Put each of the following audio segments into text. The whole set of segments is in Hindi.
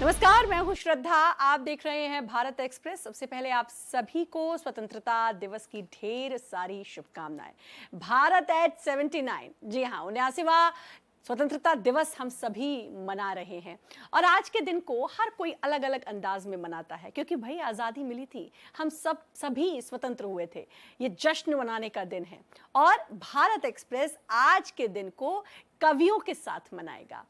नमस्कार, मैं हूं श्रद्धा। आप देख रहे हैं भारत एक्सप्रेस। सबसे पहले आप सभी को स्वतंत्रता दिवस की ढेर सारी शुभकामनाएं। भारत एट 79, जी हाँ, 79वां स्वतंत्रता दिवस हम सभी मना रहे हैं। और आज के दिन को हर कोई अलग अलग अंदाज में मनाता है, क्योंकि भाई आज़ादी मिली थी, हम सभी स्वतंत्र हुए थे। ये जश्न मनाने का दिन है और भारत एक्सप्रेस आज के दिन को कवियों के साथ मनाएगा,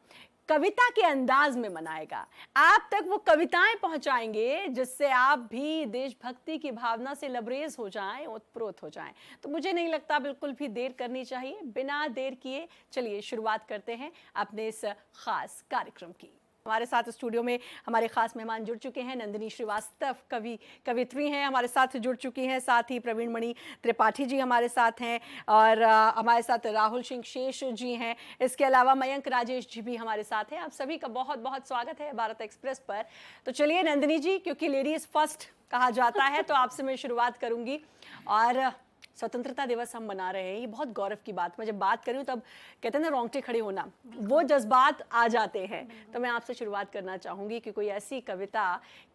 कविता के अंदाज में मनाएगा। आप तक वो कविताएं पहुंचाएंगे जिससे आप भी देशभक्ति की भावना से लबरेज हो जाएं, ओतप्रोत हो जाएं। तो मुझे नहीं लगता बिल्कुल भी देर करनी चाहिए। बिना देर किए चलिए शुरुआत करते हैं अपने इस खास कार्यक्रम की। हमारे साथ स्टूडियो में हमारे खास मेहमान जुड़ चुके हैं। नंदिनी श्रीवास्तव कवित्री हैं, हमारे साथ जुड़ चुकी हैं। साथ ही प्रवीण मणि त्रिपाठी जी हमारे साथ हैं और हमारे साथ राहुल सिंह शेष जी हैं। इसके अलावा मयंक राजेश जी भी हमारे साथ हैं। आप सभी का बहुत बहुत स्वागत है भारत एक्सप्रेस पर। तो चलिए नंदिनी जी, क्योंकि लेडीज फर्स्ट कहा जाता है तो आपसे मैं शुरुआत करूंगी। और स्वतंत्रता दिवस हम मना रहे हैं, ये बहुत गौरव की बात। मैं जब बात करूं तब कहते हैं ना, रोंगटे खड़े होना, वो जज्बात आ जाते हैं। तो मैं आपसे शुरुआत करना चाहूंगी कि कोई ऐसी कविता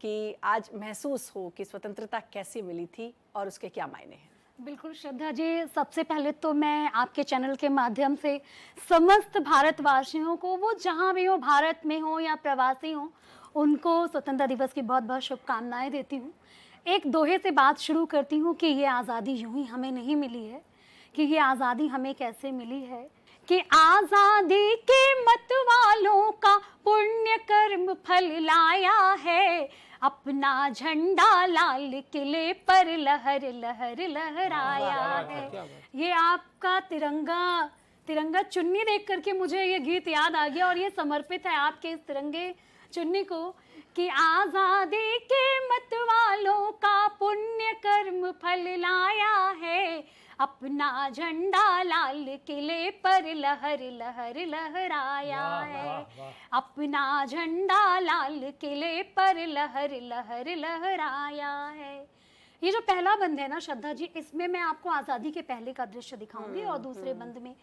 कि आज महसूस हो कि स्वतंत्रता कैसे मिली थी और उसके क्या मायने हैं। बिल्कुल श्रद्धा जी, सबसे पहले तो मैं आपके चैनल के माध्यम से समस्त भारतवासियों को, वो जहाँ भी हो, भारत में हो या प्रवासी हो, उनको स्वतंत्रता दिवस की बहुत बहुत शुभकामनाएं देती हूँ। एक दोहे से बात शुरू करती हूँ कि ये आज़ादी यूं ही हमें नहीं मिली है, कि ये आज़ादी हमें कैसे मिली है। कि आज़ादी के मत वालों का पुण्य कर्म फल लाया है, अपना झंडा लाल किले पर लहर लहर लहराया है। ये आपका तिरंगा चुन्नी देख करके मुझे ये गीत याद आ गया और ये समर्पित है आपके इस तिरंगे चुन्नी को। कि आज़ादी के मत वालों का पुण्य कर्म फल लाया है, अपना झंडा लाल किले पर लहर लहर लहराया है, अपना झंडा लाल किले पर लहर लहर लहराया है। ये जो पहला बंद है ना श्रद्धा जी, इसमें मैं आपको आज़ादी के पहले का दृश्य दिखाऊंगी और दूसरे बंद में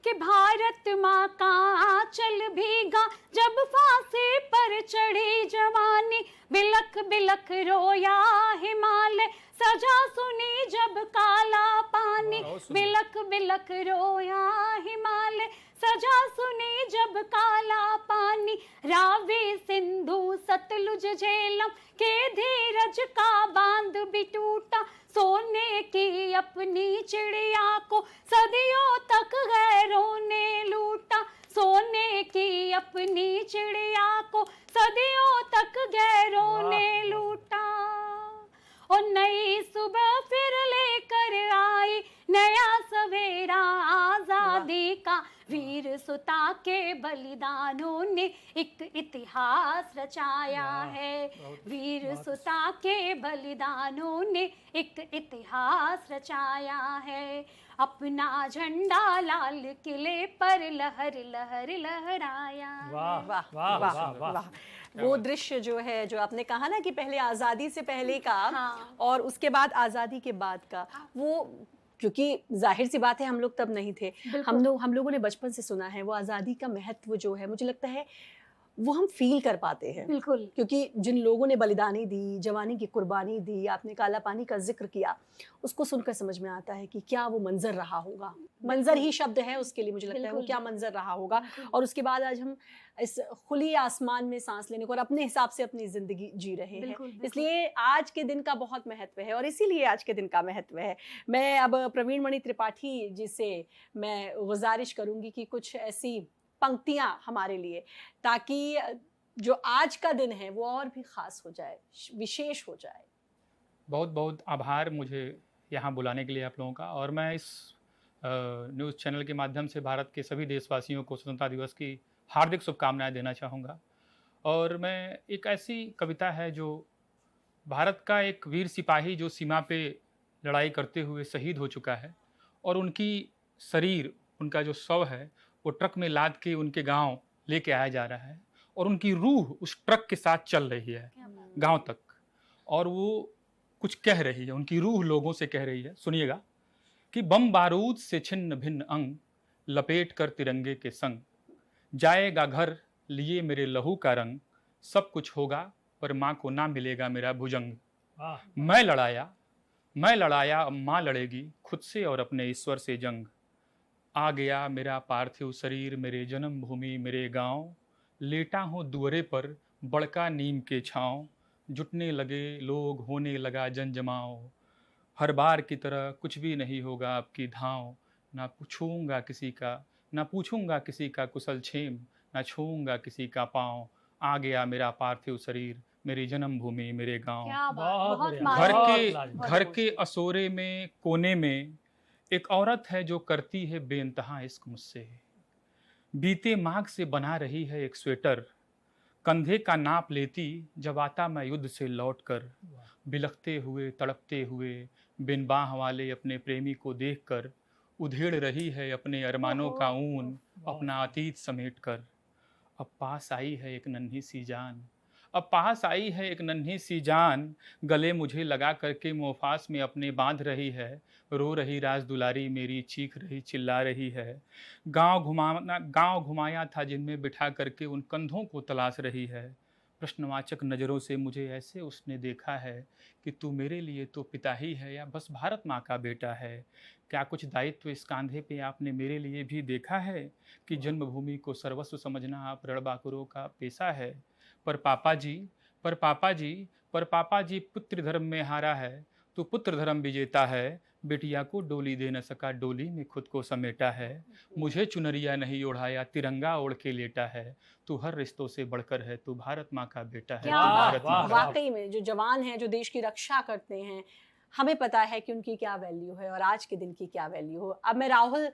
कि भारत माँ का आंचल भीगा जब फांसी पर चढ़ी जवानी, बिलख बिलख रोया हिमालय सजा सुनी जब काला पानी, बिलख बिलख रोया हिमालय सजा सुनी जब काला पानी, रावी सिंधु सतलुज झेलम के धीरज का बांध भी टूटा, सोने की अपनी चिड़िया को सदियों तक गैरों ने लूटा, सोने की अपनी चिड़िया को सदियों तक गैरों ने लूटा। और नई सुबह फिर लेकर आई नया सवेरा आज़ादी का, वीर सुता के बलिदानों ने एक इतिहास रचाया है, वीर सुता के बलिदानों ने एक इतिहास रचाया है, अपना झंडा लाल किले पर लहर लहर लहराया। वाह वाह वाह वाह वाह। वो दृश्य जो है, जो आपने कहा ना कि पहले आज़ादी से पहले का और उसके बाद आज़ादी के बाद का, वो क्योंकि जाहिर सी बात है हम लोग तब नहीं थे। हम लोगों ने बचपन से सुना है वो आज़ादी का महत्व जो है, मुझे लगता है वो हम फील कर पाते हैं। बिल्कुल, क्योंकि जिन लोगों ने बलिदानी दी, जवानी की कुर्बानी दी, आपने काला पानी का जिक्र किया, उसको सुनकर समझ में आता है कि क्या वो मंजर रहा होगा। मंजर ही शब्द है उसके लिए, मुझे लगता है वो क्या मंजर रहा होगा। और उसके बाद आज हम इस खुली आसमान में सांस लेने को और अपने हिसाब से अपनी जिंदगी जी रहे हैं। इसलिए आज के दिन का बहुत महत्व है और इसीलिए आज के दिन का महत्व है। मैं अब प्रवीण मणि त्रिपाठी जी से मैं गुजारिश करूंगी कि कुछ ऐसी पंक्तियां हमारे लिए, ताकि जो आज का दिन है वो और भी खास हो जाए, विशेष हो जाए। बहुत बहुत आभार मुझे यहाँ बुलाने के लिए आप लोगों का। और मैं इस न्यूज़ चैनल के माध्यम से भारत के सभी देशवासियों को स्वतंत्रता दिवस की हार्दिक शुभकामनाएं देना चाहूँगा। और मैं एक ऐसी कविता है जो भारत का एक वीर सिपाही जो सीमा पे लड़ाई करते हुए शहीद हो चुका है, और उनकी शरीर, उनका जो शव है वो ट्रक में लाद के उनके गांव लेके आया जा रहा है, और उनकी रूह उस ट्रक के साथ चल रही है गांव तक, और वो कुछ कह रही है, उनकी रूह लोगों से कह रही है। सुनिएगा कि बम बारूद से छिन्न भिन्न अंग लपेट कर तिरंगे के संग, जाएगा घर लिए मेरे लहू का रंग, सब कुछ होगा पर माँ को ना मिलेगा मेरा भुजंग। वाह, मैं लड़ाया अब माँ लड़ेगी खुद से और अपने ईश्वर से जंग। आ गया मेरा पार्थिव शरीर मेरे जन्मभूमि मेरे गांव। लेटा हूँ दुअरे पर बड़का नीम के छाँव। जुटने लगे लोग होने लगा जनजमाव। हर बार की तरह कुछ भी नहीं होगा आपकी धांव। ना पूछूंगा किसी का कुशल क्षेम, ना छूऊंगा किसी का पाँव। आ गया मेरा पार्थिव शरीर मेरी जन्मभूमि मेरे गांव। क्या बात, बहुत बहुत बढ़िया, घर बहुत के लाजवाब। घर के असोरे में कोने में एक औरत है जो करती है बेइंतहा इश्क मुझसे। बीते माघ से बना रही है एक स्वेटर। कंधे का नाप लेती जब आता मैं युद्ध से लौटकर। बिलखते हुए तड़पते हुए बिन बाह वाले अपने प्रेमी को देखकर। उधेड़ रही है अपने अरमानों का ऊन अपना अतीत समेट कर। अब पास आई है एक नन्ही सी जान। अब पास आई है एक नन्ही सी जान। गले मुझे लगा करके मोहफास में अपने बांध रही है। रो रही राज दुलारी मेरी चीख रही चिल्ला रही है। गांव घुमाया था जिनमें बिठा करके उन कंधों को तलाश रही है। प्रश्नवाचक नज़रों से मुझे ऐसे उसने देखा है कि तू मेरे लिए तो पिता ही है या बस भारत माँ का बेटा है। क्या कुछ दायित्व इस कांधे पे आपने मेरे लिए भी देखा है कि जन्मभूमि को सर्वस्व समझना आप रणबांकुरों का पेशा है। पर पापा जी पर पापा जी पर पापा जी पुत्र धर्म में हारा है। तू पुत्र धर्म विजेता है। बिटिया को डोली दे न सका डोली में खुद को समेटा है। मुझे चुनरिया नहीं ओढ़ाया तिरंगा ओढ़ के लेटा है। तू हर रिश्तों से बढ़कर है तू भारत माँ का बेटा है तू क्या भारत वाह, माँ का। वाह। वाकई में जो जवान हैं जो देश की रक्षा करते हैं, हमें पता है कि उनकी क्या वैल्यू है और आज के दिन की क्या वैल्यू हो। अब मैं राहुल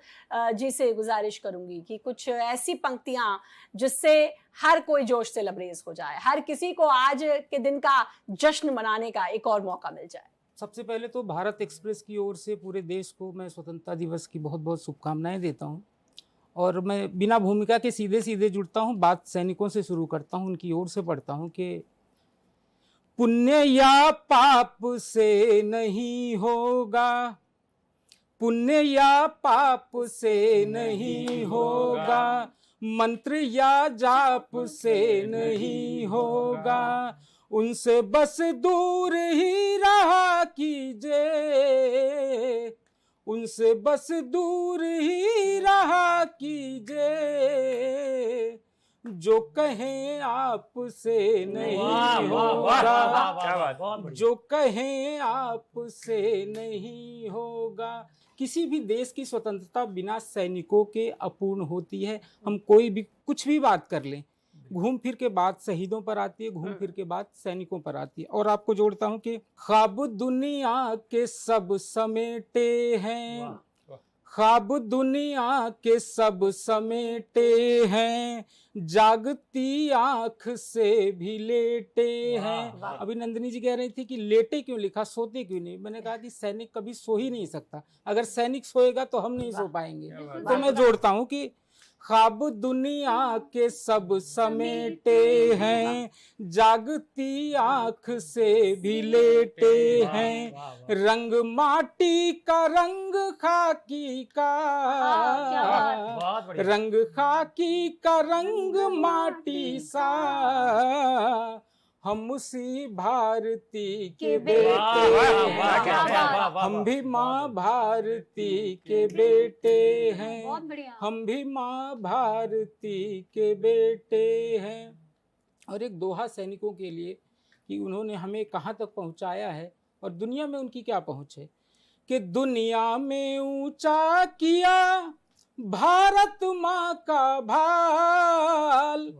जी से गुजारिश करूंगी कि कुछ ऐसी पंक्तियां जिससे हर कोई जोश से लबरेज हो जाए, हर किसी को आज के दिन का जश्न मनाने का एक और मौका मिल जाए। सबसे पहले तो भारत एक्सप्रेस की ओर से पूरे देश को मैं स्वतंत्रता दिवस की बहुत बहुत शुभकामनाएं देता हूं। और मैं बिना भूमिका के सीधे सीधे जुड़ता हूं, बात सैनिकों से शुरू करता हूं, उनकी ओर से पढ़ता हूं कि पुण्य या पाप से नहीं होगा, पुण्य या पाप से नहीं होगा, मंत्र या जाप से नहीं होगा, उनसे बस दूर ही रहा कीजिए, उनसे बस दूर ही रहा कीजिए, जो कहें आपसे नहीं वाह, वाह, वाह, होगा, वाह, वाह, वाह, बहुत बढ़िया। जो कहें आपसे नहीं होगा। किसी भी देश की स्वतंत्रता बिना सैनिकों के अपूर्ण होती है। हम कोई भी कुछ भी बात कर लें, घूम फिर के बात शहीदों पर आती है, घूम फिर के बात सैनिकों पर आती है। और आपको जोड़ता हूं कि ख्वाब दुनिया के सब समेटे हैं, वाह, ख्वाब दुनिया के सब समेटे हैं, जागती आंख से भी लेटे हैं। वाह। अभी नंदिनी जी कह रही थी कि लेटे क्यों लिखा, सोते क्यों नहीं। मैंने कहा कि सैनिक कभी सो ही नहीं सकता, अगर सैनिक सोएगा तो हम नहीं सो पाएंगे। तो मैं जोड़ता हूं कि ख्वाब दुनिया के सब समेटे हैं, जागती आंख से भी लेटे हैं, वाह, वाह। रंग माटी का रंग खाकी का, क्या बात। बहुत बढ़िया। रंग खाकी का रंग माटी सा, हम उसी भारती के बेटे वाह, वाह, वाह, हैं, क्या बात, वाह, वाह, हम भी वाह, माँ बहुत भारती के बेटे हैं, बहुत बढ़िया। हम भी माँ भारती के बेटे हैं। और एक दोहा सैनिकों के लिए कि उन्होंने हमें कहाँ तक पहुँचाया है और दुनिया में उनकी क्या पहुँच है, कि दुनिया में ऊंचा किया भारत माँ का भाल,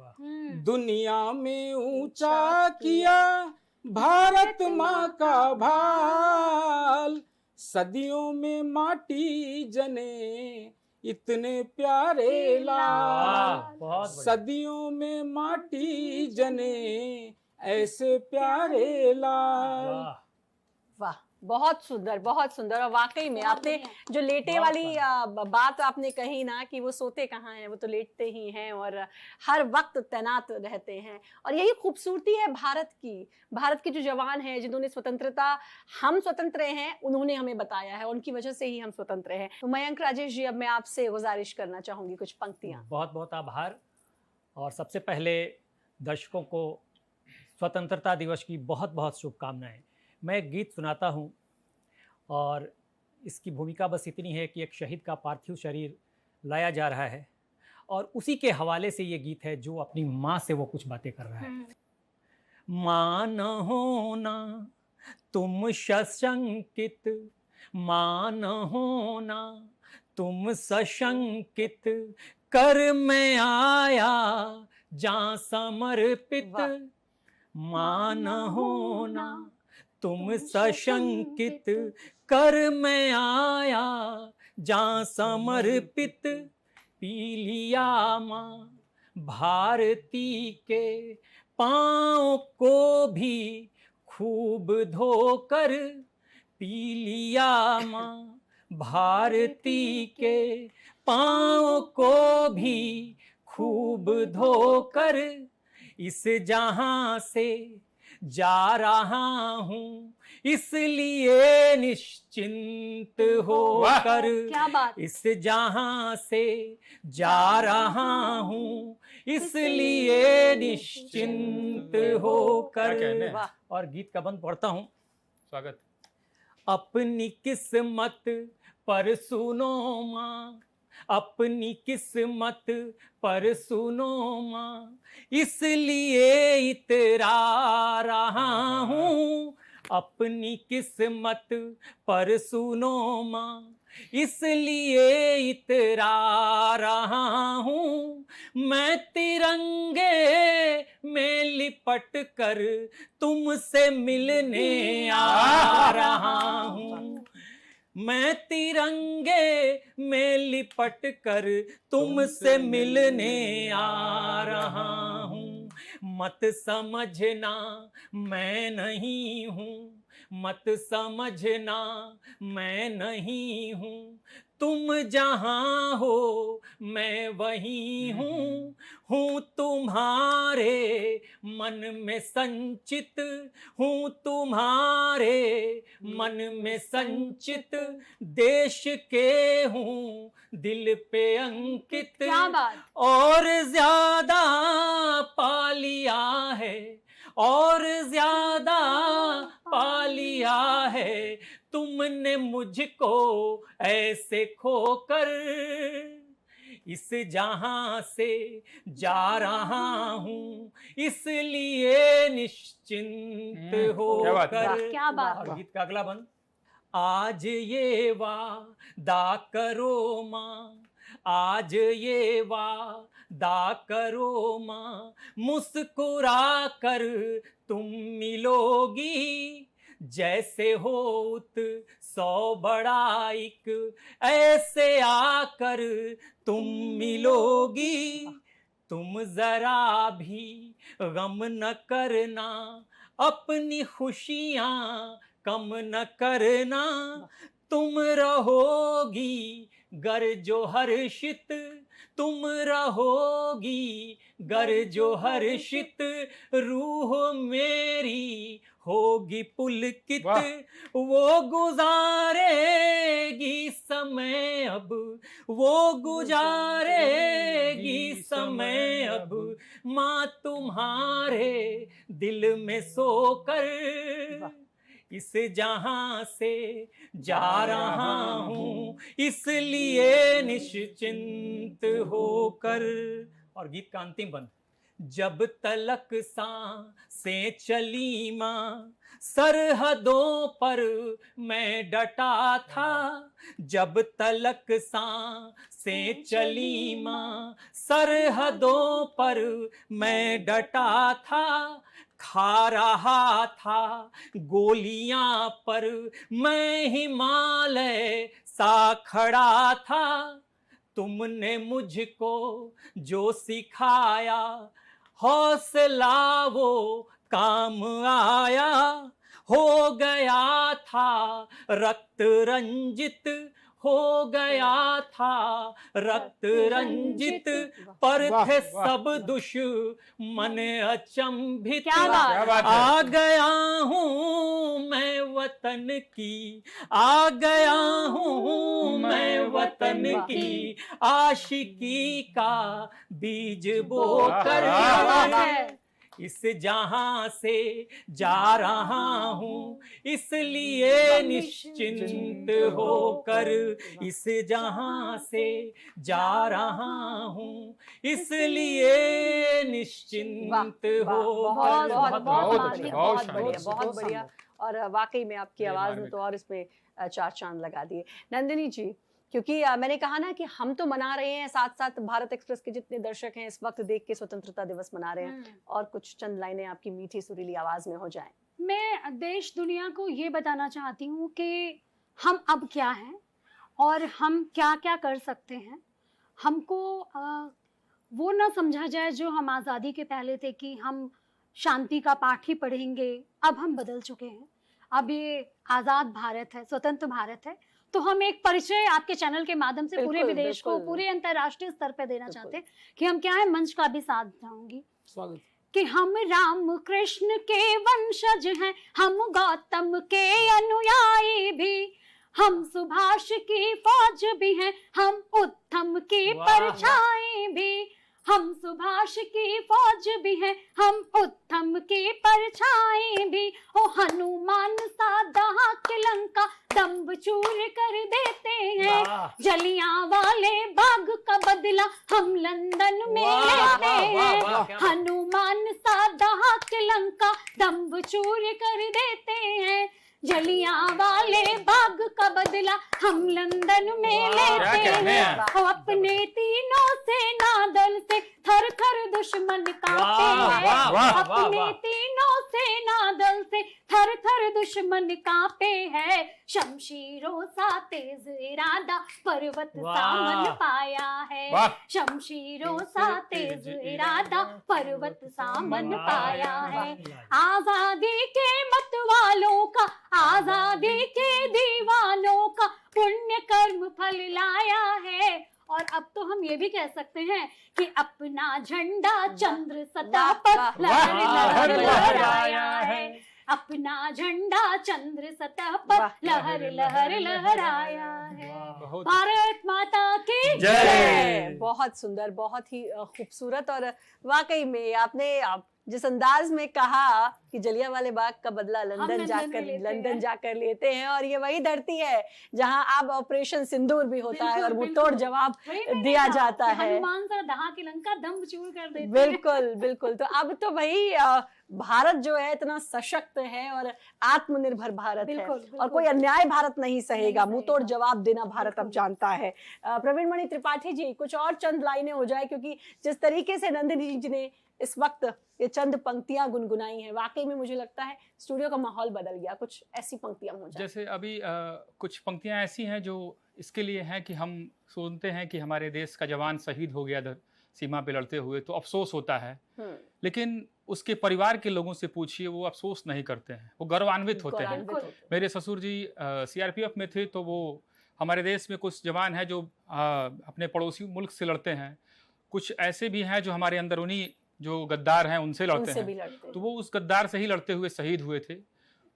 दुनिया में ऊंचा किया भारत माँ का भाल, सदियों में माटी जने इतने प्यारे वाह, लाल, बहुत बढ़िया। सदियों में माटी जने ऐसे प्यारे लाल। वाह, वाह, बहुत सुंदर, बहुत सुंदर। और वाकई में बहुत आपने बढ़िया। जो लेटे बहुत वाली बात आपने कही ना कि वो सोते कहाँ हैं, वो तो लेटते ही हैं और हर वक्त तैनात रहते हैं। और यही खूबसूरती है भारत की जो जवान हैं जिन्होंने स्वतंत्रता, हम स्वतंत्र हैं, उन्होंने हमें बताया है, उनकी वजह से ही हम स्वतंत्र हैं। तो मयंक राजेश जी, अब मैं आपसे गुजारिश करना चाहूंगी कुछ पंक्तियां। बहुत बहुत आभार। और सबसे पहले दर्शकों को स्वतंत्रता दिवस की बहुत बहुत शुभकामनाएं। मैं एक गीत सुनाता हूं और इसकी भूमिका बस इतनी है कि एक शहीद का पार्थिव शरीर लाया जा रहा है और उसी के हवाले से ये गीत है जो अपनी माँ से वो कुछ बातें कर रहा है। माँ न होना तुम सशंकित, माँ न होना तुम सशंकित, कर मैं आया जान समर्पित। माँ न होना तुम सशंकित, कर मैं आया जान समर्पित। पी लिया माँ भारती के पाँव को भी खूब धोकर, पी लिया माँ भारती के पाँव को भी खूब धोकर। इस जहां से जा रहा हूँ इसलिए निश्चिंत होकर, क्या बात। इस जहां से जा रहा हूँ इसलिए निश्चिंत होकर। क्या कहने हैं। वाह। और गीत का बंद पढ़ता हूँ। स्वागत। अपनी किस्मत पर सुनो माँ, अपनी किस्मत पर सुनो माँ, इसलिए इतरा रहा हूँ। अपनी किस्मत पर सुनो माँ, इसलिए इतरा रहा हूँ। मैं तिरंगे में लिपट कर तुमसे मिलने आ रहा हूँ। मैं तिरंगे में लिपट कर तुमसे मिलने आ रहा हूँ। मत समझना मैं नहीं हूँ, मत समझना मैं नहीं हूँ। तुम जहाँ हो मैं वहीं हूँ तुम्हारे मन में संचित, हूँ तुम्हारे मन में संचित। देश के हूँ दिल पे अंकित, क्या बात। और ज्यादा पा लिया है, और ज्यादा पा लिया है तुमने मुझको ऐसे खोकर। इस जहां से जा रहा हूँ इसलिए निश्चिंत क्या बात है। होकर। क्या बात। और गीत का अगला बंद। आज ये वादा करो माँ, आज ये वादा करो माँ, मुस्कुरा कर तुम मिलोगी। जैसे होत सौ बड़ा एक ऐसे आकर तुम मिलोगी। तुम जरा भी गम न करना, अपनी खुशियाँ कम न करना। तुम रहोगी गर जो हर्षित, तुम रहोगी गर जो हर्षित। रूह मेरी होगी पुलकित, वाह। वो गुजारेगी समय अब, वो गुजारेगी समय अब। माँ तुम्हारे दिल में सोकर। इस जहां से जा रहा हूँ इसलिए निश्चिंत होकर। और गीत का अंतिम बंद। जब तलक सांसें चली माँ सरहदों पर मैं डटा था, जब तलक सांसें चली माँ सरहदों पर मैं डटा था। खा रहा था गोलियां पर मैं हिमालय सा खड़ा था। तुमने मुझको जो सिखाया हौसला वो काम आया। हो गया था रक्त रंजित, हो गया था रक्त रंजित। पर थे सब दुश्मन अचंभित। क्या बात। आ गया हूँ मैं वतन की, आ गया हूँ मैं वतन की। आशिकी का बीज बोकर। क्या बात है। इस जहां से जा रहा हूँ, इसलिए निश्चिंत होकर इस जहां से जा रहा हूँ, इसलिए निश्चिंत बहुत होकर। बहुत बहुत बहुत बढ़िया, अच्छा, बहुत बहुत बढ़िया, शानदार। बहुत बढ़िया। और वाकई में आपकी जय आवाज ने मार्मिक। तो और इसमें चार चांद लगा दिए। नंदिनी जी, क्योंकि मैंने कहा ना कि हम तो मना रहे हैं, साथ साथ भारत एक्सप्रेस के जितने दर्शक हैं इस वक्त देख के स्वतंत्रता दिवस मना रहे हैं, और कुछ चंद लाइनें आपकी मीठी सुरीली आवाज में हो जाएं। मैं देश दुनिया को ये बताना चाहती हूँ कि हम अब क्या हैं और हम क्या क्या कर सकते हैं। हमको वो ना समझा जाए जो हम आज़ादी के पहले थे कि हम शांति का पाठ ही पढ़ेंगे। अब हम बदल चुके हैं। अब ये आज़ाद भारत है, स्वतंत्र भारत है, तो हम एक परिचय आपके चैनल के माध्यम से पूरे बिल्कुल, विदेश को, बिल्कुल। पूरे अंतर्राष्ट्रीय स्तर पे देना बिल्कुल। चाहते हैं कि हम क्या है। मंच का भी साथ चाहूंगी स्वागत। कि हम राम कृष्ण के वंशज हैं, हम गौतम के अनुयायी भी, हम सुभाष की फौज भी हैं, हम उत्तम की वाह, परछाई भी, हम सुभाष की फौज भी हैं, हम उत्तम की परछाई भी। ओ हनुमान सा दहाक लंका दम्भ चूर कर देते हैं, वाह। जलियां वाले बाग का बदला हम लंदन में वाह, लेते वाह, वाह, हैं। वाह, क्या बात। हनुमान सा दहाक लंका दम्भ चूर कर देते हैं, जलियां वाले बाग का बदला हम लंदन में वाह, लेते क्या कहने हैं। हैं। ओ अपने तीनों सेना दल से थर थर दुश्मन कांपे वाह, हैं, वाह, वाह, वाह, अपने वाह। तीनों सेना दल से थर थर दुश्मन कांपे हैं, शमशीरों सा तेज इरादा पर्वत वाह। सामन पाया है, वाह। शमशीरों सा तेज इरादा पर्वत सामन वाह, पाया वाह, है। वाह। आजादी के मत वालों का, आजादी के दीवानों का पुण्य कर्म फल लाया है। और अब तो हम ये भी कह सकते हैं कि अपना झंडा चंद्र सतह वाह, पर वाह, लहर वाह, लहर वाह, लहराया वाह, है। अपना झंडा चंद्र सतह पर वाह, लहर लहर लहराया है। बहुत भारत माता की जय। बहुत सुंदर, बहुत ही खूबसूरत। और वाकई में आपने जिस अंदाज में कहा कि जलियांवाले बाग का बदला लंदन में लंदन लेते जाकर लेते हैं, और ये वही धरती है जहां अब ऑपरेशन सिंदूर भी होता है और बिल्कुल, मुंहतोड़ बिल्कुल। जवाब वही मैंने दिया कहा जाता कि है। हनुमान सा दहा की लंका दम्भ चूर कर देते हैं। बिल्कुल बिल्कुल। तो अब तो भाई भारत जो है इतना सशक्त है और आत्मनिर्भर भारत है, बिल्कुल, और बिल्कुल। कोई अन्याय भारत नहीं सहेगा, नहीं मुंहतोड़ सहेगा। जवाब देना भारत अब बिल्कुल। जानता है। प्रवीण मणि त्रिपाठी जी, कुछ और चंद लाइनें हो जाए, क्योंकि जिस तरीके से नंदिनी जी ने इस वक्त ये चंद पंक्तियां गुनगुनाई हैं, वाकई में मुझे लगता है स्टूडियो का माहौल बदल गया। कुछ ऐसी पंक्तियां हो जाए। जैसे अभी कुछ पंक्तियां ऐसी हैं जो इसके लिए हैं कि हम सुनते हैं कि हमारे देश का जवान शहीद हो गया सीमा पे लड़ते हुए, तो अफसोस होता है, लेकिन उसके परिवार के लोगों से पूछिए, वो अफसोस नहीं करते हैं, वो गौरवान्वित होते हैं। गौरवान्वित होते हैं। मेरे ससुर जी सीआरपीएफ में थे, तो वो हमारे देश में कुछ जवान हैं जो अपने पड़ोसी मुल्क से लड़ते हैं, कुछ ऐसे भी हैं जो हमारे अंदरूनी जो गद्दार हैं उनसे लड़ते उनसे भी हैं, लड़ते हैं। तो वो उस गद्दार से ही लड़ते हुए शहीद हुए थे।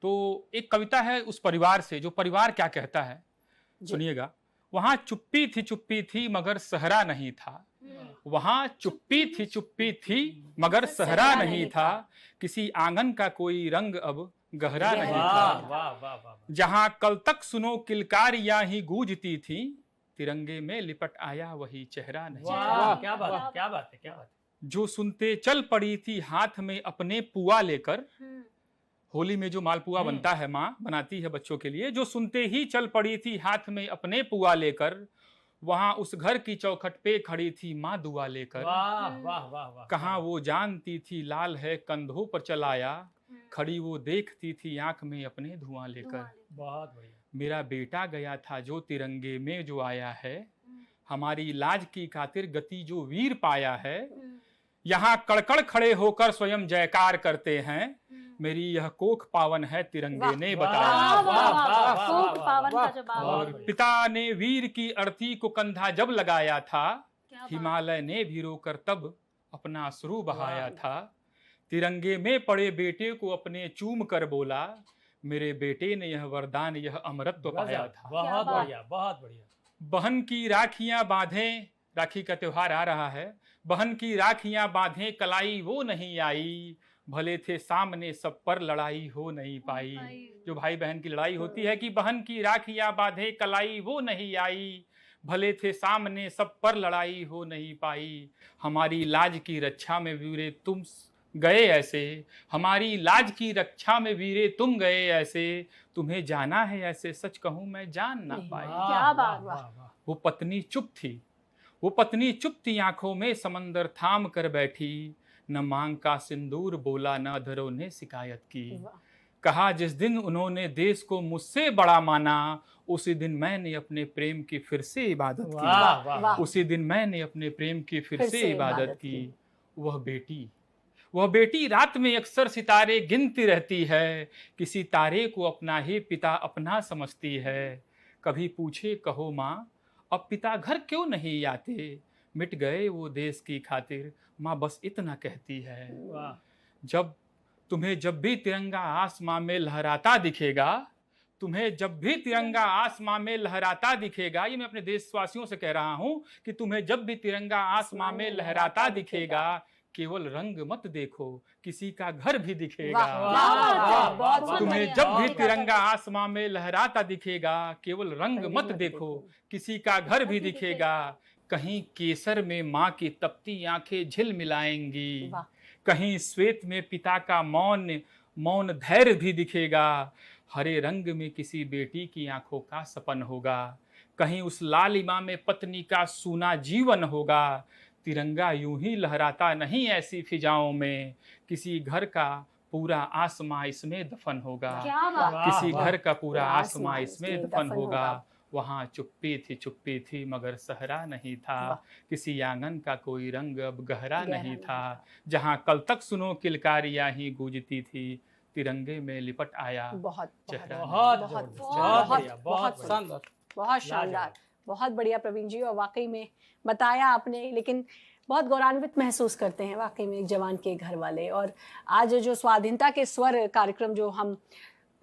तो एक कविता है उस परिवार से, जो परिवार क्या कहता है, सुनिएगा। वहाँ चुप्पी थी मगर सहरा नहीं था, वहाँ चुप्पी थी मगर सहरा नहीं था, किसी आंगन का कोई रंग अब गहरा नहीं वाह, था। वाह, वाह, वाह। जहाँ कल तक सुनो किलकारियां ही गूंजती थी, तिरंगे में लिपट आया वही चेहरा नहीं। वाह, क्या बात है, क्या बात है, क्या बात है। जो सुनते चल पड़ी थी हाथ में अपने पुआ लेकर, होली में जो मालपुआ बनता है, माँ बनाती है बच्चों के लिए, जो सुनते ही चल पड़ी थी हाथ में अपने पुआ लेकर, वहां उस घर की चौखट पे खड़ी थी माँ दुआ लेकर। वाह, वाह, वाह, वाह। कहाँ वो जानती थी लाल है कंधों पर चलाया, खड़ी वो देखती थी आंख में अपने धुआं लेकर। बहुत बढ़िया। मेरा बेटा गया था जो तिरंगे में जो आया है, हमारी लाज की खातिर गति जो वीर पाया है, यहाँ कड़कड़ खड़े होकर स्वयं जयकार करते हैं, मेरी यह कोख पावन है तिरंगे ने बताया। कोख पावन का जवाब। और पिता ने वीर की अर्थी को कंधा जब लगाया था, क्या बात। हिमालय ने भी रोकर तब अपना अश्रु बहाया था। तिरंगे में पड़े बेटे को अपने चूम कर बोला, मेरे बेटे ने यह वरदान यह अमरत्व पाया था। बहुत क्या बात। बढ़िया, बहुत बढ़िया। बहन की राखियां बांधे राखी का त्योहार आ रहा है। बहन की राखियां बांधे कलाई वो नहीं आई, भले थे सामने सब पर लड़ाई हो नहीं पाई। जो भाई बहन की लड़ाई होती है कि बहन की राखियां बांधे कलाई वो नहीं आई, भले थे सामने सब पर लड़ाई हो नहीं पाई। हमारी लाज की रक्षा में वीरे तुम गए ऐसे, हमारी लाज की रक्षा में वीरे तुम गए ऐसे, तुम्हें जाना है ऐसे सच कहूं मैं जान ना पाई। क्या बात, वाह। वो पत्नी चुप थी, वो पत्नी चुप थी, आंखों में समंदर थाम कर बैठी, न मांग का सिंदूर बोला न अधरों ने शिकायत की। कहा जिस दिन उन्होंने देश को मुझसे बड़ा माना, उसी दिन मैंने अपने प्रेम की फिर से इबादत वाह, की। वाह। उसी दिन मैंने अपने प्रेम की फिर से इबादत की। वह बेटी रात में अक्सर सितारे गिनती रहती है, किसी तारे को अपना ही पिता अपना समझती है। कभी पूछे कहो माँ अब पिता घर क्यों नहीं आते, मिट गए वो देश की खातिर, माँ बस इतना कहती है। वाह। तुम्हें जब भी तिरंगा आसमां में लहराता दिखेगा, तुम्हें जब भी तिरंगा आसमां में लहराता दिखेगा, ये मैं अपने देशवासियों से कह रहा हूं कि तुम्हें जब भी तिरंगा आसमां में लहराता दिखेगा, केवल रंग मत देखो किसी का घर भी दिखेगा। तुम्हें जब भी तिरंगा आसमां में लहराता दिखेगा, केवल रंग मत देखो किसी का घर भी दिखेगा। कहीं केसर में माँ की तपती आंखें झिलमिलाएंगी, कहीं श्वेत में पिता का मौन धैर्य भी दिखेगा। हरे रंग में किसी बेटी की आंखों का सपन होगा, कहीं उस लालिमा में पत्नी का सूना जीवन होगा। तिरंगा यूं ही लहराता नहीं ऐसी फिजाओं में, किसी घर का पूरा आसमां इसमें दफन होगा। क्या बात। किसी घर का पूरा आसमां इसमें दफन होगा। वहाँ चुप्पी थी मगर सहरा नहीं था, किसी आंगन का कोई रंग अब गहरा नहीं था। जहाँ कल तक सुनो किलकारियां ही गूंजती थी, तिरंगे में लिपट आया चेहरा। बहुत शानदार, बहुत बढ़िया प्रवीण जी। और वाकई में बताया आपने, लेकिन बहुत गौरवान्वित महसूस करते हैं वाकई में एक जवान के घर वाले। और आज जो स्वाधीनता के स्वर कार्यक्रम जो हम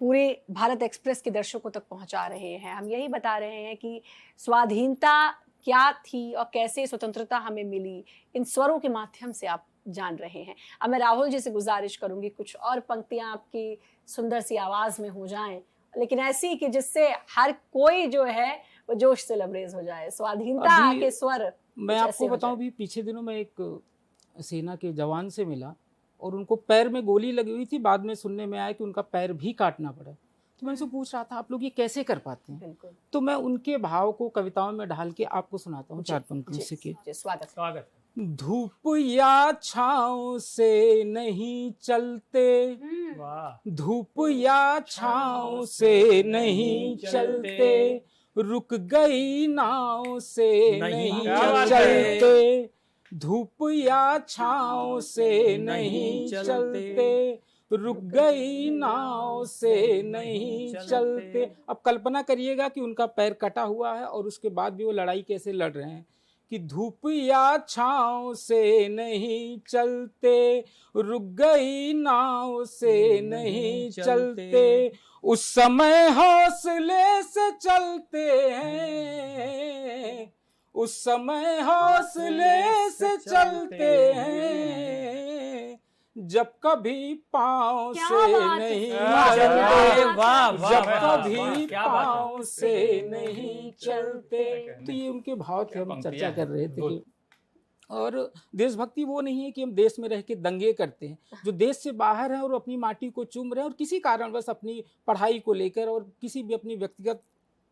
पूरे भारत एक्सप्रेस के दर्शकों तक पहुंचा रहे हैं, हम यही बता रहे हैं कि स्वाधीनता क्या थी और कैसे स्वतंत्रता हमें मिली, इन स्वरों के माध्यम से आप जान रहे हैं। अब मैं राहुल जी से गुजारिश करूंगी कुछ और पंक्तियां आपकी सुंदर सी आवाज में हो जाएं, लेकिन ऐसी कि जिससे हर कोई जो है वो जोश से लबरेज हो जाए। स्वाधीनता के स्वर मैं आपको बताऊं, भी पीछे दिनों में एक सेना के जवान से मिला और उनको पैर में गोली लगी हुई थी। बाद में सुनने में आया कि उनका पैर भी काटना पड़ा। तो मैं उनसे पूछ रहा था आप लोग ये कैसे कर पाते हैं। तो मैं उनके भाव को कविताओं में ढाल के आपको सुनाता हूँ 4 पंक्तियों से कि स्वागत। धूप या छाँव से नहीं चलते, धूप या छाँव से नहीं चलते, रुक गई नाव से नहीं चलते, धूप या छाँव से नहीं चलते, रुक गई नाव से नहीं चलते। अब कल्पना करिएगा कि उनका पैर कटा हुआ है और उसके बाद भी वो लड़ाई कैसे लड़ रहे हैं कि धूप या छाँव से नहीं चलते, रुक गई नाव से नहीं चलते, उस समय हौसले से चलते हैं, उस समय हौसले से चलते हैं, जब कभी पाँव से नहीं चलते, जब कभी पाँव से नहीं चलते। तो ये उनके भाव थे, हम चर्चा कर रहे थे। और देशभक्ति वो नहीं है कि हम देश में रह के दंगे करते हैं। जो देश से बाहर हैं और अपनी माटी को चूम रहे हैं और किसी कारणवश अपनी पढ़ाई को लेकर और किसी भी अपनी व्यक्तिगत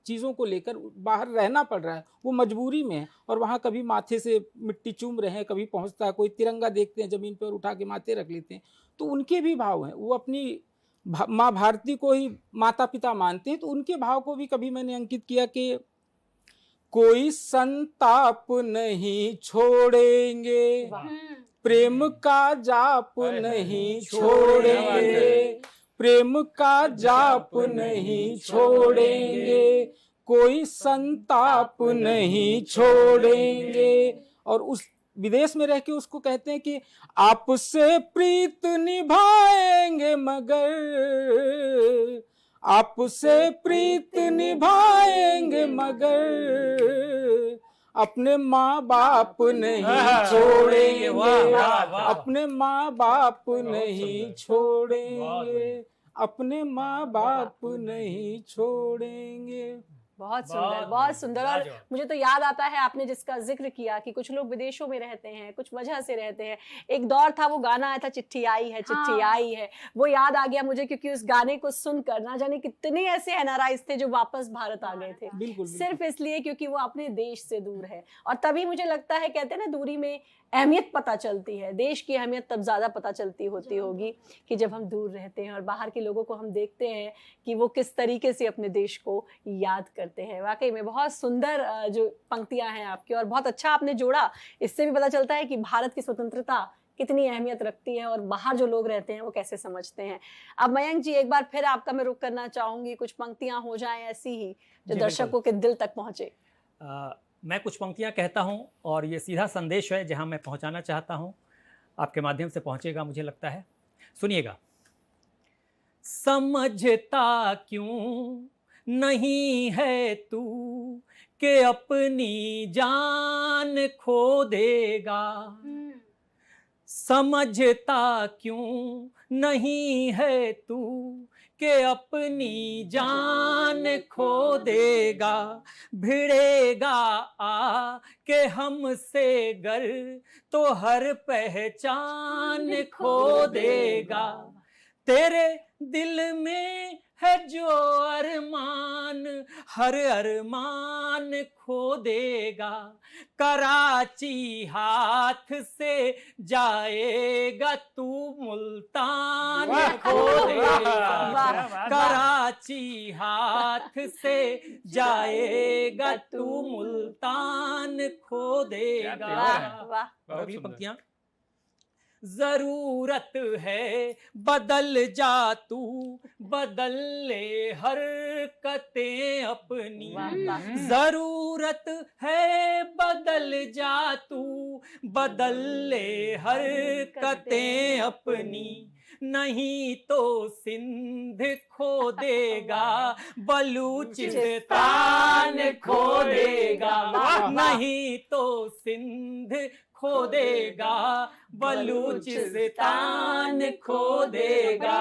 चीज़ों को लेकर बाहर रहना पड़ रहा है, वो मजबूरी में है और वहाँ कभी माथे से मिट्टी चूम रहे हैं, कभी पहुँचता है कोई तिरंगा देखते हैं ज़मीन पर उठा के माथे रख लेते हैं। तो उनके भी भाव हैं, वो अपनी माँ भारती को ही माता पिता मानते हैं। तो उनके भाव को भी कभी मैंने अंकित किया कि कोई संताप नहीं छोड़ेंगे, प्रेम का जाप नहीं छोड़ेंगे, प्रेम का जाप नहीं छोड़ेंगे, कोई संताप नहीं छोड़ेंगे। और उस विदेश में रह के उसको कहते हैं कि आपसे प्रीत निभाएंगे मगर, आपसे प्रीत निभाएंगे मगर, अपने माँ बाप नहीं वाह, छोड़ेंगे, वाह, वाह, वाह। अपने माँ बाप नहीं सुंदर। छोड़ेंगे, बढ़िया। अपने माँ बाप नहीं छोड़ेंगे। बहुत सुंदर, बहुत बहुत बढ़िया, सुंदर। और लाजवाब। मुझे तो याद आता है आपने जिसका जिक्र किया कि कुछ लोग विदेशों में रहते हैं, कुछ वजह से रहते हैं। एक दौर था, वो गाना आया था चिट्ठी आई है, चिट्ठी हाँ। आई है, वो याद आ गया मुझे, क्योंकि उस गाने को सुनकर ना जाने कितने ऐसे एनआरआईज थे जो वापस भारत आ गए थे, बिल्कुल सिर्फ इसलिए क्योंकि वो अपने देश से दूर है। और तभी मुझे लगता है, कहते हैं ना, दूरी में अहमियत पता चलती है, देश की अहमियत तब ज्यादा पता चलती होती होगी कि जब हम दूर रहते हैं और बाहर के लोगों को हम देखते हैं कि वो किस तरीके से अपने देश को याद करते हैं। वाकई में बहुत सुंदर जो पंक्तियां हैं आपकी, और बहुत अच्छा आपने जोड़ा। इससे भी पता चलता है कि भारत की स्वतंत्रता कितनी अहमियत रखती है और बाहर जो लोग रहते हैं वो कैसे समझते हैं। अब मयंक जी, एक बार फिर आपका मैं रुख करना चाहूंगी, कुछ पंक्तियां हो जाएं ऐसी ही जो जी, दर्शकों के दिल तक पहुंचे। मैं कुछ पंक्तियां कहता हूं और ये सीधा संदेश है जहां मैं पहुंचाना चाहता हूं, आपके माध्यम से पहुंचेगा मुझे लगता है। सुनिएगा। समझता क्यों नहीं है तू कि अपनी जान खो देगा, समझता क्यों नहीं है तू कि अपनी जान खो देगा, भिड़ेगा आ के हमसे गर तो हर पहचान खो देगा, तेरे दिल में है जो अरमान हर अरमान खो देगा, कराची हाथ से जाएगा तू मुल्तान खो देगा, कराची हाथ से जाएगा तू मुल्तान खो देगा। वाह, अगली पंक्तियां। जरूरत है बदल जा तू, बदल ले हरकतें अपनी, जरूरत है बदल जा तू, बदल ले हरकतें अपनी, नहीं तो सिंध खो देगा, बलूचिस्तान खो देगा, नहीं तो सिंध खो देगा, बलूचिस्तान खो देगा।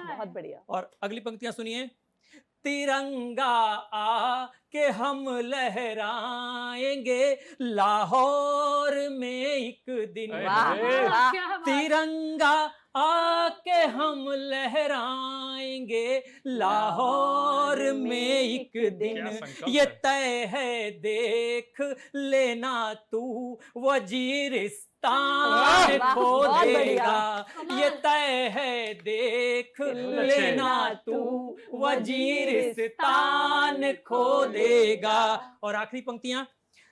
बहुत बढ़िया। और अगली पंक्तियां सुनिए। तिरंगा आ के हम लहराएंगे लाहौर में एक दिन, वाह, वाह। तिरंगा आके हम लहराएंगे लाहौर में एक दिन, ये तय है देख लेना तू वजीरिस्तान खो देगा, ये तय है देख लेना तू वजीरिस्तान खो देगा। और आखिरी पंक्तियां।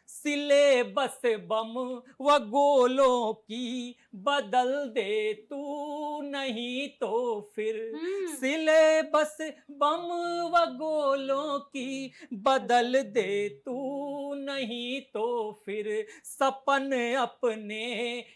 सिले बस बम व गोलों की बदल दे तू, नहीं तो फिर सिले बस बम व गोलों की बदल दे तू, नहीं तो फिर सपन अपने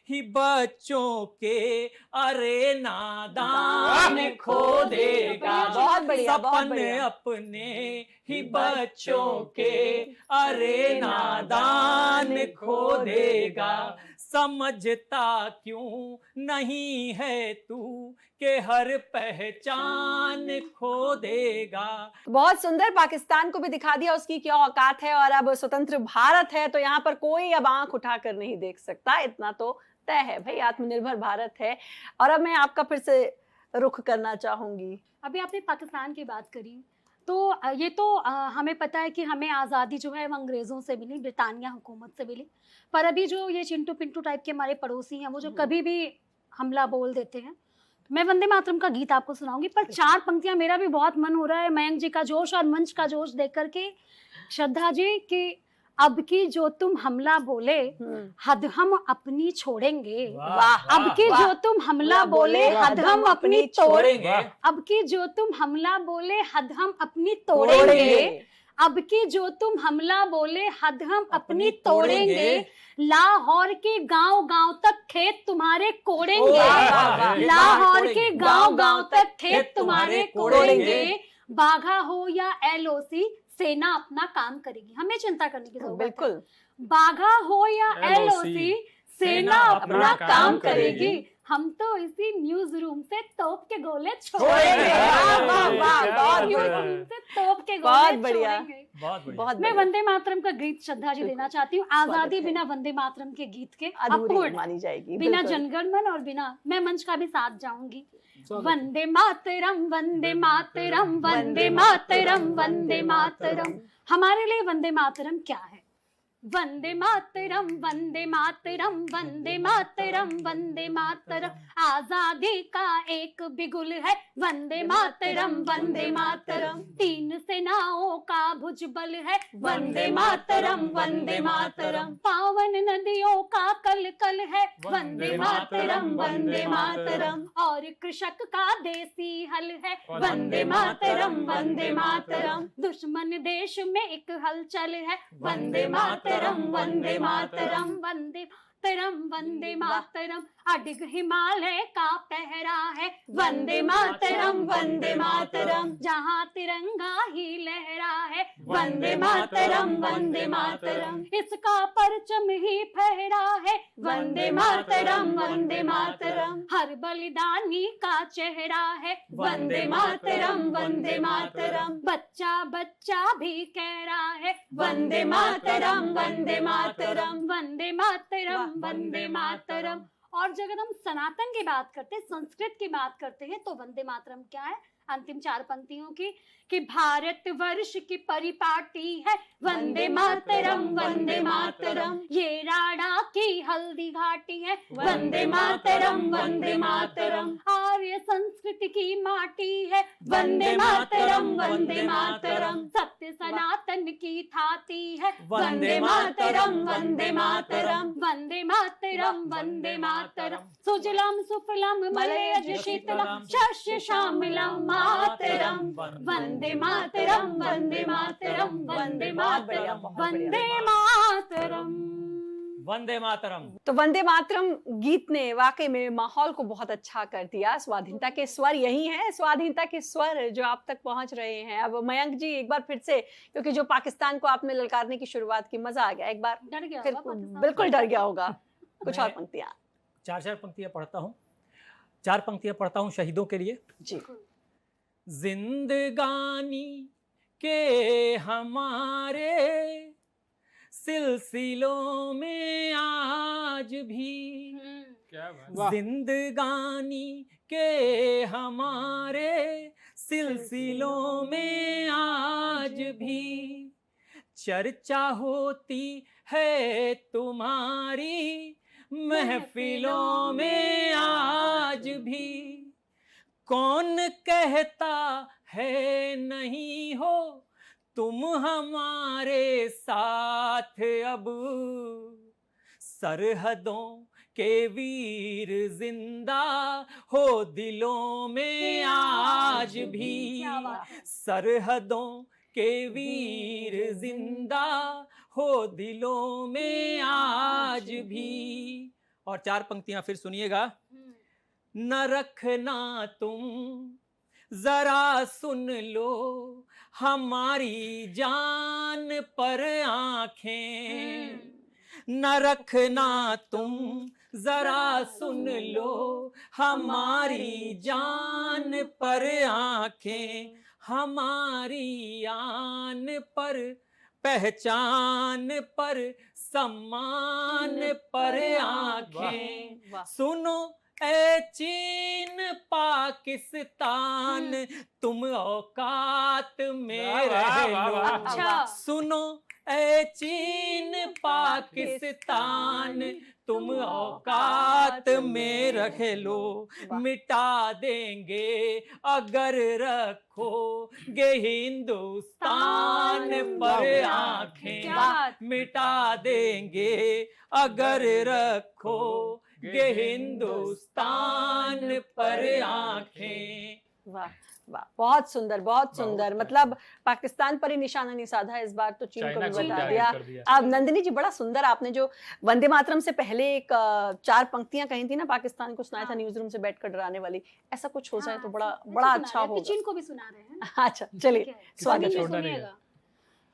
ही बच्चों के अरे नादान खो देगा, बहुत बढ़िया, बहुत सपन बढ़िया। अपने ही बच्चों के अरे नादान खो देगा, समझता क्यों नहीं है तू के हर पहचान खो देगा। बहुत सुंदर। पाकिस्तान को भी दिखा दिया उसकी क्या औकात है, और अब स्वतंत्र भारत है तो यहाँ पर कोई अब आंख उठाकर नहीं देख सकता, इतना तो तय है भाई, आत्मनिर्भर भारत है। और अब मैं आपका फिर से रुख करना चाहूंगी। अभी आपने पाकिस्तान की बात करी, तो ये तो हमें पता है कि हमें आज़ादी जो है वो अंग्रेज़ों से मिली, ब्रिटानिया हुकूमत से मिली। पर अभी जो ये चिंटू पिंटू टाइप के हमारे पड़ोसी हैं, वो जो कभी भी हमला बोल देते हैं, तो मैं वंदे मातरम का गीत आपको सुनाऊंगी। पर 4 पंक्तियां, मेरा भी बहुत मन हो रहा है मयंक जी का जोश और मंच का जोश देख करके, श्रद्धा जी, कि अब की जो तुम हमला बोले हद हम अपनी छोड़ेंगे, वाह, अब की जो तुम हमला बोले हद हम अपनी तोड़ेंगे, अब की जो तुम हमला बोले हद हम अपनी तोड़ेंगे, अब की जो तुम हमला बोले हद हम अपनी तोड़ेंगे, लाहौर के गांव-गांव तक खेत तुम्हारे कोड़ेंगे, लाहौर के गांव-गांव तक खेत तुम्हारे कोड़ेंगे, बाघा हो या एलओसी सेना अपना काम करेगी, हमें चिंता करने की जरूरत है। बिल्कुल। बाघा हो या LOC, LOC, सेना अपना काम करेगी। हम तो इसी न्यूज रूम से तोप के गोले छोड़ेंगे। वाह, वाह, वाह, बहुत न्यूज बढ़िया। रूम से तोप के बहुत गोले बढ़िया। छोड़ेंगे। बहुत बढ़िया। बहुत मैं बढ़िया। वंदे मातरम का गीत श्रद्धा जी देना चाहती हूँ। स्वागत आजादी है। बिना वंदे मातरम के गीत के अधूरी अपूर्ण, मानी जाएगी, बिना बिल्कुल। जनगणमन और बिना, मैं मंच का भी साथ जाऊंगी। स्वागत है। वंदे मातरम, वंदे मातरम, वंदे मातरम, वंदे मातरम। हमारे लिए वंदे मातरम क्या है? वंदे मातरम, वंदे मातरम, वंदे मातरम, वंदे मातरम, आजादी का एक बिगुल है। वंदे मातरम, वंदे मातरम, तीन सेनाओं का भुजबल है। वंदे मातरम, वंदे मातरम, पावन नदियों का कल कल है। वंदे मातरम, वंदे मातरम, और कृषक का देसी हल है। वंदे मातरम, वंदे मातरम, दुश्मन देश में एक हलचल है। वंदे मातरम, वंदे मातरम, वंदे मातरम, वंदे मातरम, अडिग हिमालय का पहरा है। वंदे मातरम, वंदे मातरम, जहाँ तिरंगा ही लहरा है। वंदे मातरम, वंदे मातरम, इसका परचम ही फहरा है। वंदे मातरम, वंदे मातरम, हर बलिदानी का चेहरा है। वंदे मातरम, वंदे मातरम, बच्चा बच्चा भी कह रहा है। वंदे मातरम, वंदे मातरम, वंदे मातरम, वंदे मातरम। और जब हम सनातन की बात करते हैं, संस्कृत की बात करते हैं, तो वंदे मातरम क्या है? अंतिम चार पंक्तियों की, कि भारत वर्ष की परिपाटी है। वंदे मातरम, वंदे मातरम, ये राणा की हल्दी घाटी है। वंदे मातरम, वंदे मातरम, आर्य संस्कृति की माटी है। वंदे मातरम, वंदे मातरम, सत्य सनातन की थाती है। वंदे मातरम, वंदे मातरम, वंदे मातरम, वंदे मातरम, सुजलम सुफलम मलयज शीतलम शस्य श्यामलम मातरम। वंदे मातरम, वंदे मातरम, वंदे मातरम, वंदे मातरम। वंदे मातरम। तो वंदे मातरम गीत ने वाकई में माहौल को बहुत अच्छा कर दिया। स्वाधीनता के स्वर यही हैं, स्वाधीनता के स्वर जो आप तक पहुंच रहे हैं। अब मयंक जी एक बार फिर से, क्योंकि जो पाकिस्तान को आपने ललकारने की शुरुआत की, मजा आ गया एक बार डर गया फिर, होगा पाकिस्तान? बिल्कुल डर गया होगा। कुछ और मैं पंक्तियां। चार चार पंक्तियां पढ़ता हूँ। चार पंक्तियां पढ़ता हूँ शहीदों के लिए। जी। जिंदगानी के हमारे सिलसिलों में आज भी, क्या बात। वाह। जिंदगानी के हमारे सिलसिलों में आज भी चर्चा होती है तुम्हारी महफिलों में आज भी। कौन कहता है नहीं हो तुम हमारे साथ अब, सरहदों के वीर जिंदा हो दिलों में आज भी। सरहदों के वीर जिंदा हो दिलों में आज भी। और चार पंक्तियां फिर सुनिएगा। न रखना तुम जरा सुन लो हमारी जान पर आंखें, न रखना तुम जरा सुन लो हमारी जान पर आंखें, हमारी आन पर, पहचान पर, सम्मान पर आंखें। सुनो ए चीन पाकिस्तान तुम औकात में रह लो। अच्छा। सुनो ए चीन पाकिस्तान तुम औकात में रख लो। मिटा देंगे अगर रखोगे हिंदुस्तान पर आंखें, मिटा देंगे अगर रखोगे हिंदुस्तान पर आंखें। वाह वाह, बहुत सुंदर, बहुत सुंदर। मतलब पाकिस्तान पर ही निशाना नहीं साधा इस बार, तो चीन को भी चाइना बता को दिया। टारगेट कर दिया। अब नंदिनी जी बड़ा सुंदर, आपने जो वंदे मातरम से पहले एक चार पंक्तियां कही थी ना, पाकिस्तान को सुनाया था न्यूज रूम से बैठकर डराने वाली, ऐसा कुछ हो जाए तो बड़ा बड़ा अच्छा होगा। चीन को भी सुना रहे हैं। अच्छा चलिए, स्वागत है। छोड़ना नहीं है। सुनिएगा।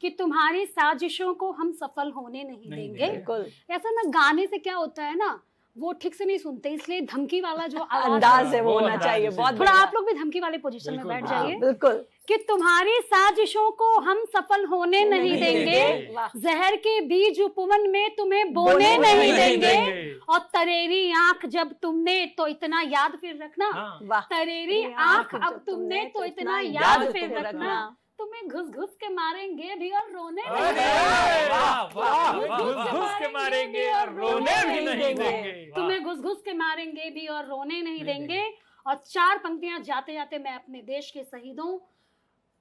कि तुम्हारी साजिशों को हम सफल होने नहीं नहीं देंगे। बिल्कुल ऐसा ना गाने से क्या होता है ना, वो ठीक से नहीं सुनते, इसलिए धमकी वाला जो आवाज अंदाज है वो वो होना अंदाज चाहिए। उसे- बहुत थोड़ा बढ़िया। आप लोग भी धमकी वाले पोजीशन में बिल्कुल, बैठ हाँ, जाइए बिल्कुल कि तुम्हारी साजिशों को हम सफल होने नहीं नहीं देंगे, देंगे। वाह। जहर के बीज उपवन में तुम्हें बोने बोने नहीं नहीं देंगे, और तरेरी आंख जब तुमने तो इतना याद फिर रखना, हाँ वाह। तरेरी आंख अब तुमने तो इतना याद फिर रखना, तुम्हें घुस घुस के मारेंगे भी और रोने नहीं अरे, देंगे। वाह, वाह, घुस वाह, घुस वाह, के घुस के मारेंगे और रोने भी नहीं देंगे। वाह। तुम्हें घुस घुस के मारेंगे भी और रोने नहीं नहीं देंगे। और 4 पंक्तियां जाते जाते मैं अपने देश के शहीदों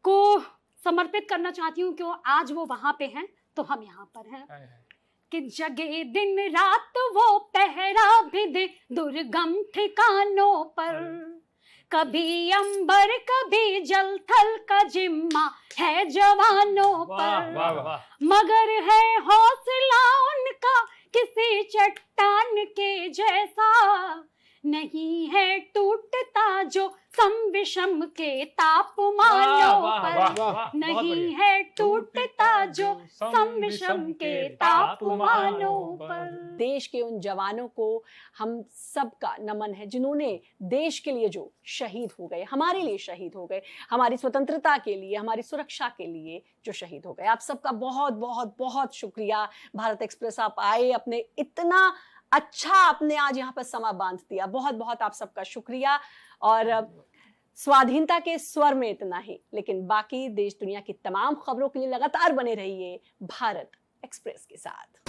को समर्पित करना चाहती हूँ, क्यों आज वो वहां पे हैं तो हम यहाँ पर हैं। हाय, हाय। कि जगे दिन रात वो पहरा भी दे दुर्गम ठिकानों पर, कभी अंबर कभी जल थल का जिम्मा है जवानों वाह, पर, वाह, वाह। मगर है हौसला उनका किसी चट्टान के जैसा, नहीं है टूटता जो सम विषम के तापमानों वाह, पर, वाह, वाह, बहुत नहीं बढ़िया। है टूटता जो सम विषम के तापमानों पर। देश के उन जवानों को हम सबका नमन है जिन्होंने देश के लिए जो शहीद हो गए, हमारे लिए शहीद हो गए, हमारी स्वतंत्रता के लिए, हमारी सुरक्षा के लिए जो शहीद हो गए। आप सबका बहुत बहुत बहुत शुक्रिया। भारत एक्सप्रेस आप आए, अपने इतना अच्छा आपने आज यहाँ पर समा बांध दिया, बहुत बहुत आप सबका शुक्रिया। और स्वाधीनता के स्वर में इतना ही, लेकिन बाकी देश दुनिया की तमाम खबरों के लिए लगातार बने रहिए भारत एक्सप्रेस के साथ।